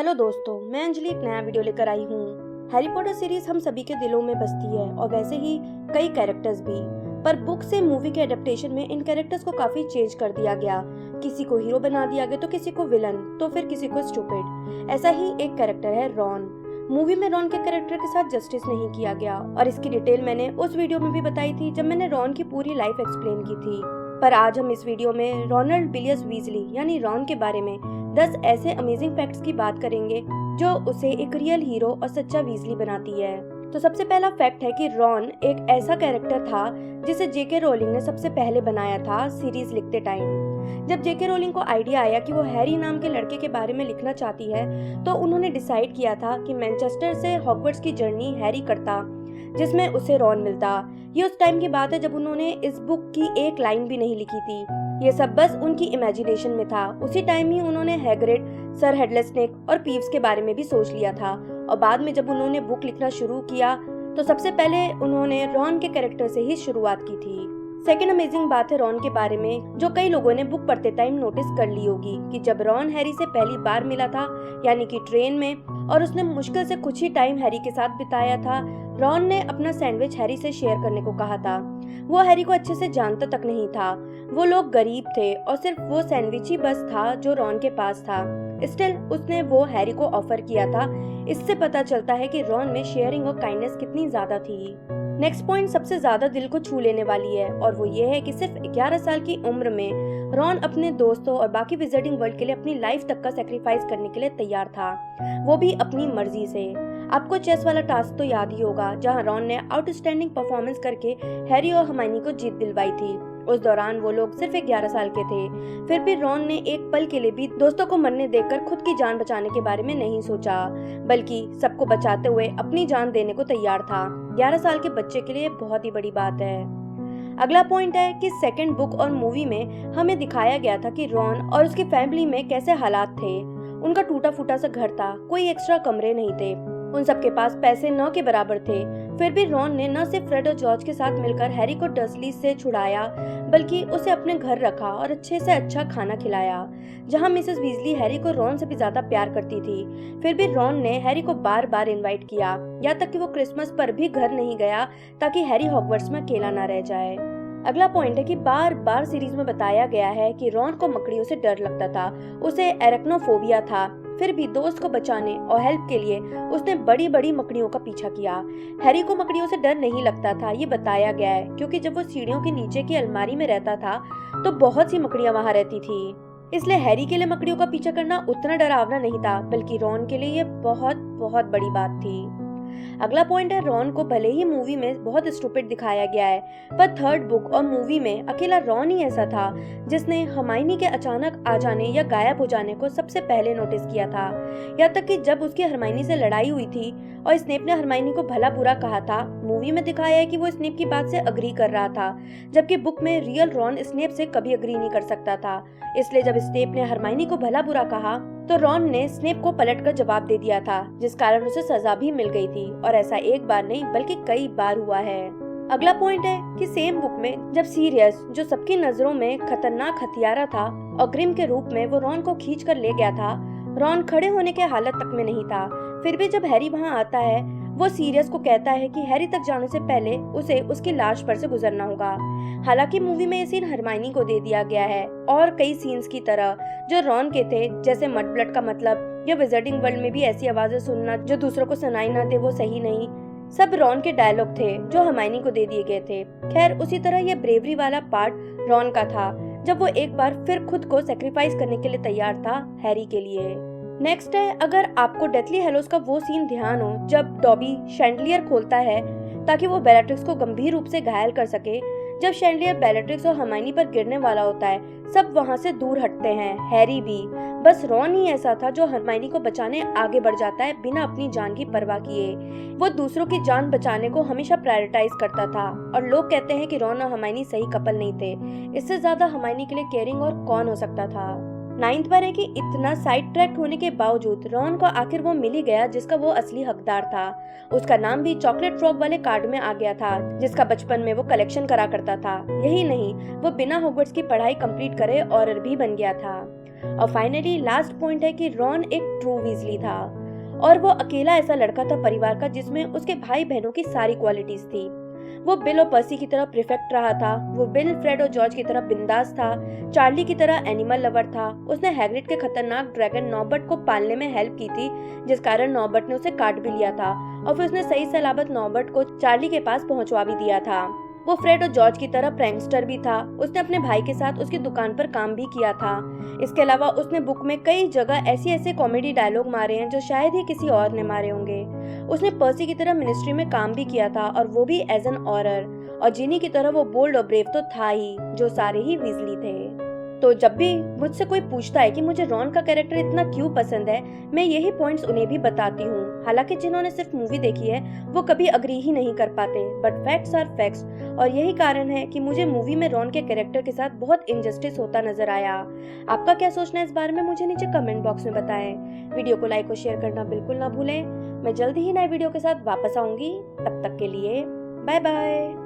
Hello दोस्तों, मैं अंजलि एक नया वीडियो लेकर आई हूँ। हैरी पॉटर सीरीज हम सभी के दिलों में बसती है और वैसे ही कई कैरेक्टर्स भी। पर बुक से मूवी के एडेप्टेशन में इन कैरेक्टर्स को काफी चेंज कर दिया गया। किसी को हीरो बना दिया गया तो किसी को विलन, तो फिर किसी को स्टूपिड। ऐसा ही एक कैरेक्टर है रॉन। मूवी में रॉन के कैरेक्टर के साथ जस्टिस नहीं किया गया और इसकी डिटेल मैंने उस वीडियो में भी बताई थी जब मैंने रॉन की पूरी लाइफ एक्सप्लेन की थी। पर आज हम इस वीडियो में रोनाल्ड बिलियस वीजली यानी रॉन के बारे में 10 ऐसे अमेजिंग फैक्ट्स की बात करेंगे जो उसे एक रियल हीरो और सच्चा वीजली बनाती है। तो सबसे पहला फैक्ट है कि रॉन एक ऐसा कैरेक्टर था जिसे जेके रोलिंग ने सबसे पहले बनाया था सीरीज लिखते टाइम। जब जेके रोलिंग को आइडिया आया कि वो हैरी नाम के लड़के के बारे में लिखना चाहती है तो उन्होंने डिसाइड किया था कि मैनचेस्टर से हॉगवर्ट्स की जर्नी हैरी करता जिसमें उसे रॉन मिलता। ये उस टाइम की बात है जब उन्होंने इस बुक की एक लाइन भी नहीं लिखी थी। ये सब बस उनकी इमेजिनेशन में था। उसी टाइम ही उन्होंने हैग्रिड, सर हेडलेस स्नेक और पीव्स के बारे में भी सोच लिया था और बाद में जब उन्होंने बुक लिखना शुरू किया तो सबसे पहले उन्होंने रॉन के कैरेक्टर से ही शुरुआत की थी। सेकेंड अमेजिंग बात है रॉन के बारे में जो कई लोगों ने बुक पढ़ते टाइम नोटिस कर ली होगी कि जब रॉन हैरी से पहली बार मिला था यानी कि ट्रेन में और उसने मुश्किल से कुछ ही टाइम हैरी के साथ बिताया था, रॉन ने अपना सैंडविच हैरी से शेयर करने को कहा था। वो हैरी को अच्छे से जानता तक नहीं था। वो लोग गरीब थे और सिर्फ वो सैंडविच ही बस था जो रॉन के पास था। स्टिल उसने वो हैरी को ऑफर किया था। इससे पता चलता है कि रॉन में शेयरिंग और काइंडनेस कितनी ज्यादा थी। नेक्स्ट पॉइंट सबसे ज्यादा दिल को छू लेने वाली है और वो ये है कि सिर्फ 11 साल की उम्र में रॉन अपने दोस्तों और बाकी विजिटिंग वर्ल्ड के लिए अपनी लाइफ तक का सेक्रीफाइस करने के लिए तैयार था, वो भी अपनी मर्जी से। आपको चेस वाला टास्क तो याद ही होगा जहां रॉन ने आउटस्टैंडिंग परफॉर्मेंस करके हैरी और हर्माइनी को जीत दिलवाई थी। उस दौरान वो लोग सिर्फ 11 साल के थे। फिर भी रॉन ने एक पल के लिए भी दोस्तों को मरने देखकर खुद की जान बचाने के बारे में नहीं सोचा, बल्कि सबको बचाते हुए अपनी जान देने को तैयार था। 11 साल के बच्चे के लिए बहुत ही बड़ी बात है। अगला पॉइंट है कि सेकंड बुक और मूवी में हमें दिखाया गया था कि रॉन और उसकी फैमिली में कैसे हालात थे। उनका टूटा फूटा सा घर था, कोई एक्स्ट्रा कमरे नहीं थे, उन सबके पास पैसे न के बराबर थे। फिर भी रॉन ने न सिर्फ फ्रेड और जॉर्ज के साथ मिलकर हैरी को डर्सली से छुड़ाया बल्कि उसे अपने घर रखा और अच्छे से अच्छा खाना खिलाया। जहां मिसेस वीजली हैरी को रॉन से भी ज्यादा प्यार करती थी, फिर भी रॉन ने हैरी को बार बार इनवाइट किया, यहाँ तक कि वो क्रिसमस पर भी घर नहीं गया ताकि हैरी हॉगवर्ट्स में अकेला ना रह जाए। अगला पॉइंट है कि बार बार सीरीज में बताया गया है कि रॉन को मकड़ियों से डर लगता था, उसे एरेक्नोफोबिया था। फिर भी दोस्त को बचाने और हेल्प के लिए उसने बड़ी बड़ी मकड़ियों का पीछा किया। हैरी को मकड़ियों से डर नहीं लगता था, ये बताया गया है क्योंकि जब वो सीढ़ियों के नीचे की अलमारी में रहता था तो बहुत सी मकड़ियां वहां रहती थी। इसलिए हैरी के लिए मकड़ियों का पीछा करना उतना डरावना नहीं था, बल्कि रॉन के लिए ये बहुत बहुत बड़ी बात थी। अगला पॉइंट है रॉन को भले ही मूवी में बहुत स्टूपिड दिखाया गया है, पर थर्ड बुक और मूवी में अकेला रॉन ही ऐसा था जिसने हर्माइनी के अचानक आ जाने या गायब हो जाने को सबसे पहले नोटिस किया था। यहाँ तक कि जब उसकी हर्माइनी से लड़ाई हुई थी और स्नेप ने हर्माइनी को भला बुरा कहा था, मूवी में दिखाया है कि वो स्नेप की बात से अग्री कर रहा था, जबकि बुक में रियल रॉन स्नेप से कभी अग्री नहीं कर सकता था। इसलिए जब स्नेप ने हर्माइनी को भला बुरा कहा तो रॉन ने स्नेप को पलटकर जवाब दे दिया था, जिस कारण उसे सजा भी मिल गई थी और ऐसा एक बार नहीं बल्कि कई बार हुआ है। अगला पॉइंट है कि सेम बुक में जब सीरियस, जो सबकी नजरों में खतरनाक हथियारा था और ग्रिम के रूप में वो रॉन को खींच कर ले गया था, रॉन खड़े होने के हालत तक में नहीं था। फिर भी जब हैरी वहाँ आता है वो सीरियस को कहता है कि हैरी तक जाने से पहले उसे उसकी लाश पर से गुजरना होगा। हालांकि मूवी में ये सीन हर्माइनी को दे दिया गया है और कई सीन्स की तरह जो रॉन के थे, जैसे मड ब्लड का मतलब या विजिटिंग वर्ल्ड में भी ऐसी आवाजें सुनना जो दूसरों को सुनाई ना दे, वो सही नहीं, सब रॉन के डायलॉग थे जो हर्माइनी को दे दिए गए थे। खैर उसी तरह ये ब्रेवरी वाला पार्ट रॉन का था जब वो एक बार फिर खुद को सेक्रीफाइस करने के लिए तैयार था हैरी के लिए। नेक्स्ट है, अगर आपको डेथली हेलोस का वो सीन ध्यान हो जब डॉबी शैंडलियर खोलता है ताकि वो बेllatrix को गंभीर रूप से घायल कर सके। जब शैंडलियर बेllatrix और हर्माइनी पर गिरने वाला होता है सब वहां से दूर हटते हैं, हैरी भी। बस रॉन ही ऐसा था जो हर्माइनी को बचाने आगे बढ़ जाता है बिना अपनी जान की परवाह किए। वो दूसरों की जान बचाने को हमेशा प्रायोरिटाइज करता था और लोग कहते हैं कि रॉन और हर्माइनी सही कपल नहीं थे। इससे ज्यादा हर्माइनी के लिए केयरिंग और कौन हो सकता था। 9th पर है कि इतना साइड ट्रैक होने के बावजूद रॉन को आखिर वो मिल ही गया जिसका वो असली हकदार था। उसका नाम भी चॉकलेट फ्रॉग वाले कार्ड में आ गया था जिसका बचपन में वो कलेक्शन करा करता था। यही नहीं, वो बिना हॉगवर्ट्स की पढ़ाई कंप्लीट करे ऑरर भी बन गया था। और फाइनली लास्ट पॉइंट है कि रॉन एक ट्रू वीजली था और वो अकेला ऐसा लड़का था परिवार का जिसमें उसके भाई बहनों की सारी क्वालिटीज थी। वो बिल और पर्सी की तरह प्रिफेक्ट रहा था, वो बिल, फ्रेड और जॉर्ज की तरह बिंदास था, चार्ली की तरह एनिमल लवर था। उसने हैग्रिड के खतरनाक ड्रैगन नॉबर्ट को पालने में हेल्प की थी, जिस कारण नॉबर्ट ने उसे काट भी लिया था और फिर उसने सही सलामत नॉबर्ट को चार्ली के पास पहुंचवा भी दिया था। वो फ्रेड और जॉर्ज की तरह प्रैंकस्टर भी था, उसने अपने भाई के साथ उसकी दुकान पर काम भी किया था। इसके अलावा उसने बुक में कई जगह ऐसे कॉमेडी डायलॉग मारे हैं जो शायद ही किसी और ने मारे होंगे। उसने पर्सी की तरह मिनिस्ट्री में काम भी किया था और वो भी एज एन ऑरर, और जिनी की तरह वो बोल्ड और ब्रेव तो था ही, जो सारे ही वीजली थे। तो जब भी मुझसे कोई पूछता है कि मुझे रॉन का कैरेक्टर इतना क्यों पसंद है, मैं यही पॉइंट्स उन्हें भी बताती हूँ। हालांकि जिन्होंने सिर्फ मूवी देखी है वो कभी अग्री ही नहीं कर पाते, बट फैक्ट्स आर फैक्ट्स, और यही कारण है कि मुझे मूवी में रॉन के कैरेक्टर के साथ बहुत इनजस्टिस होता नजर आया। आपका क्या सोचना है इस बारे में मुझे नीचे कमेंट बॉक्स में बताएं। वीडियो को लाइक और शेयर करना बिल्कुल ना भूलें। मैं जल्दी ही नए वीडियो के साथ वापस आऊंगी, तब तक के लिए बाय बाय।